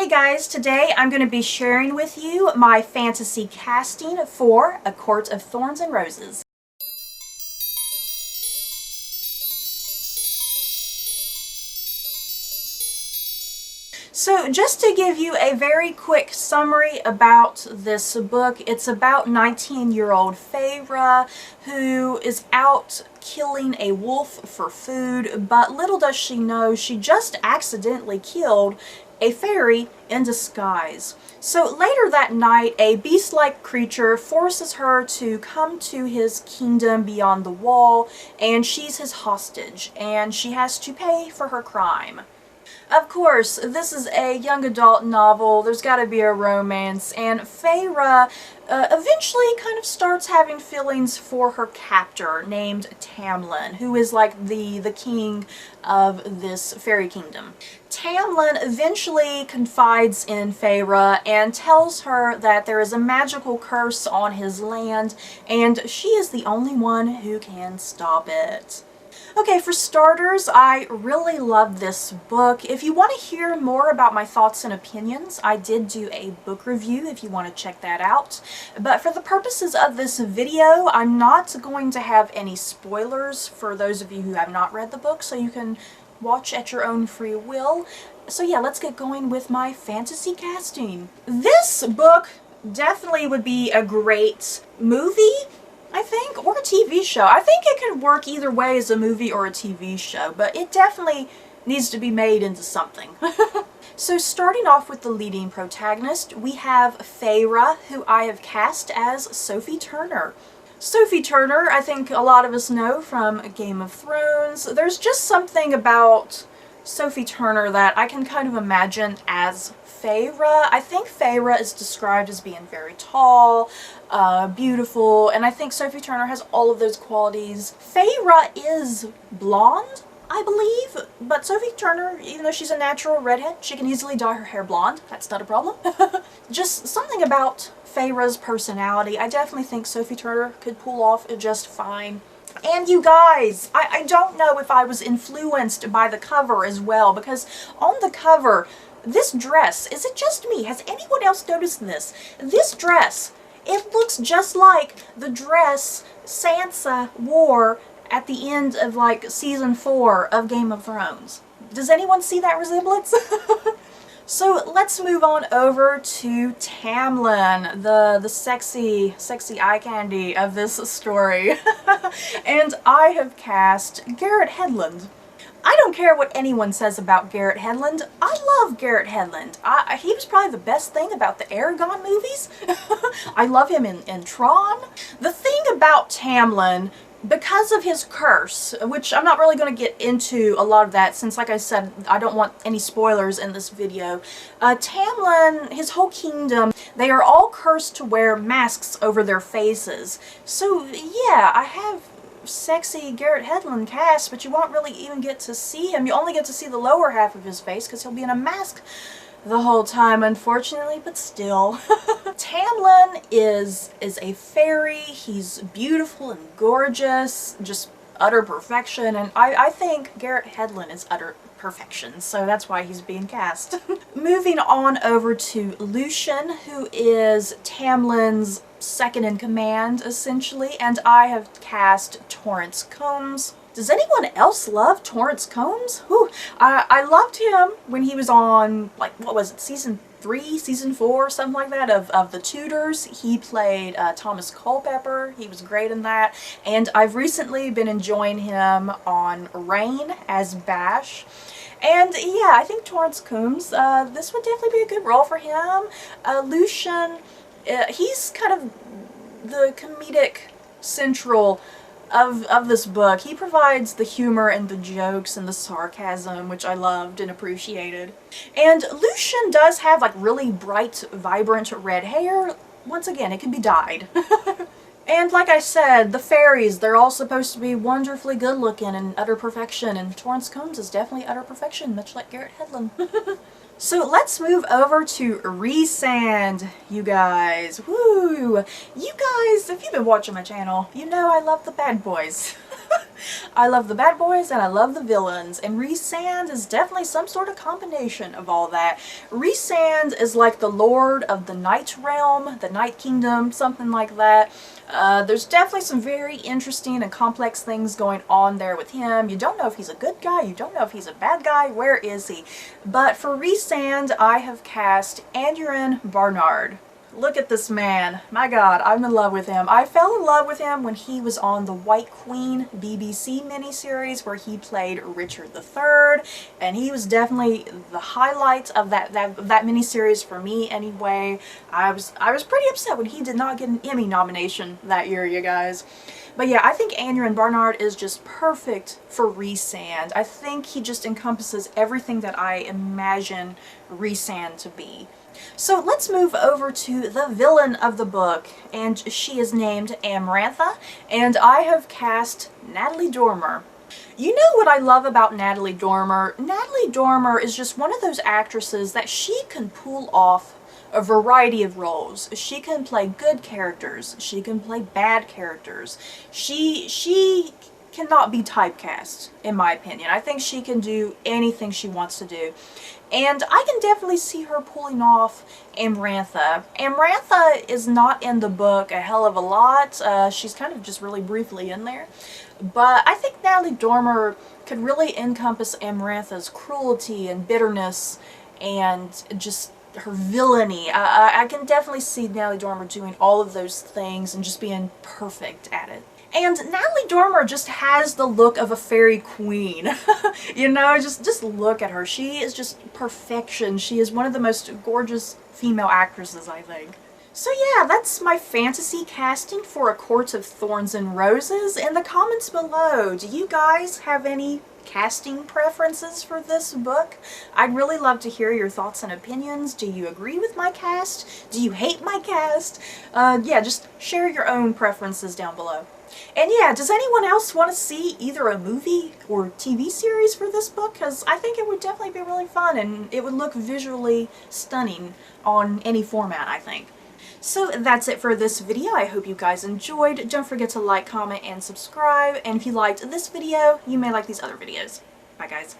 Hey guys, today I'm going to be sharing with you my fantasy casting for A Court of Thorns and Roses. So just to give you a very quick summary about this book, it's about 19-year-old Feyre who is out killing a wolf for food, but little does she know she just accidentally killed a fairy in disguise. So later that night, a beast-like creature forces her to come to his kingdom beyond the wall, and she's his hostage, and she has to pay for her crime. Of course, this is a young adult novel, there's gotta be a romance, and Feyre eventually kind of starts having feelings for her captor named Tamlin, who is like the king of this fairy kingdom. Tamlin eventually confides in Feyre and tells her that there is a magical curse on his land, and she is the only one who can stop it. Okay, for starters, I really love this book. If you want to hear more about my thoughts and opinions, I did do a book review if you want to check that out. But for the purposes of this video, I'm not going to have any spoilers for those of you who have not read the book, so you can watch at your own free will. So yeah, let's get going with my fantasy casting. This book definitely would be a great movie, I think, or a TV show. I think it could work either way as a movie or a TV show, but it definitely needs to be made into something. So starting off with the leading protagonist, we have Feyre, who I have cast as Sophie Turner. Sophie Turner, I think a lot of us know from Game of Thrones. There's just something about Sophie Turner that I can kind of imagine as Feyre. I think Feyre is described as being very tall, beautiful, and I think Sophie Turner has all of those qualities. Feyre is blonde, I believe, but Sophie Turner, even though she's a natural redhead, she can easily dye her hair blonde. That's not a problem. Just something about Feyre's personality. I definitely think Sophie Turner could pull off just fine. And you guys, I don't know if I was influenced by the cover as well, because on the cover, this dress, is it just me? Has anyone else noticed this? This dress, it looks just like the dress Sansa wore at the end of like season 4 of Game of Thrones. Does anyone see that resemblance? So let's move on over to Tamlin, the sexy eye candy of this story. And I have cast Garrett Hedlund. I don't care what anyone says about Garrett Hedlund. I love Garrett Hedlund. He was probably the best thing about the Aragon movies. I love him in Tron. The thing about Tamlin, because of his curse, which I'm not really going to get into a lot of that since, like I said, I don't want any spoilers in this video. Tamlin, his whole kingdom, they are all cursed to wear masks over their faces. So yeah, I have sexy Garrett Hedlund cast, but you won't really even get to see him. You only get to see the lower half of his face because he'll be in a mask the whole time, unfortunately, but still. Tamlin is a fairy. He's beautiful and gorgeous, just utter perfection, and I think Garrett Hedlund is utter perfection, so that's why he's being cast. Moving on over to Lucien, who is Tamlin's second in command, essentially, and I have cast Torrance Combs. Does anyone else love Torrance Combs? Whew. I loved him when he was on, like, what was it, season 3, season 4, something like that, of The Tudors. He played Thomas Culpepper. He was great in that. And I've recently been enjoying him on Reign as Bash. And yeah, I think Torrance Combs, this would definitely be a good role for him. Lucien, he's kind of the comedic central of this book. He provides the humor and the jokes and the sarcasm, which I loved and appreciated. And Lucien does have like really bright, vibrant red hair. Once again, it can be dyed. And like I said, the fairies, they're all supposed to be wonderfully good looking and utter perfection, and Torrance Combs is definitely utter perfection, much like Garrett Hedlund. So let's move over to Rhys, you guys. Woo! You guys, if you've been watching my channel, you know I love the bad boys. I love the bad boys and I love the villains, and Rhys is definitely some sort of combination of all that. Rhys is like the lord of the Night Realm, the Night Kingdom, something like that. There's definitely some very interesting and complex things going on there with him. You don't know if he's a good guy, you don't know if he's a bad guy, where is he? But for Rhys I have cast Aneurin Barnard. Look at this man. My God, I'm in love with him. I fell in love with him when he was on the White Queen BBC miniseries where he played Richard III, and he was definitely the highlight of that miniseries for me anyway. I was pretty upset when he did not get an Emmy nomination that year, you guys. But yeah, I think Aneurin Barnard is just perfect for Rhys. I think he just encompasses everything that I imagine Rhys to be. So let's move over to the villain of the book, and she is named Maratha, and I have cast Natalie Dormer. You know what I love about Natalie Dormer? Natalie Dormer is just one of those actresses that she can pull off a variety of roles. She can play good characters, she can play bad characters. She cannot be typecast, in my opinion. I think she can do anything she wants to do. And I can definitely see her pulling off Maratha. Maratha is not in the book a hell of a lot. She's kind of just really briefly in there. But I think Natalie Dormer could really encompass Maratha's cruelty and bitterness and just her villainy. I can definitely see Natalie Dormer doing all of those things and just being perfect at it. And Natalie Dormer just has the look of a fairy queen. You know, just look at her. She is just perfection. She is one of the most gorgeous female actresses, I think. So yeah, that's my fantasy casting for A Court of Thorns and Roses. In the comments below, do you guys have any casting preferences for this book? I'd really love to hear your thoughts and opinions. Do you agree with my cast? Do you hate my cast? Yeah, just share your own preferences down below. And yeah, does anyone else want to see either a movie or TV series for this book? Because I think it would definitely be really fun and it would look visually stunning on any format, I think. So that's it for this video. I hope you guys enjoyed. Don't forget to like, comment, and subscribe. And if you liked this video, you may like these other videos. Bye guys.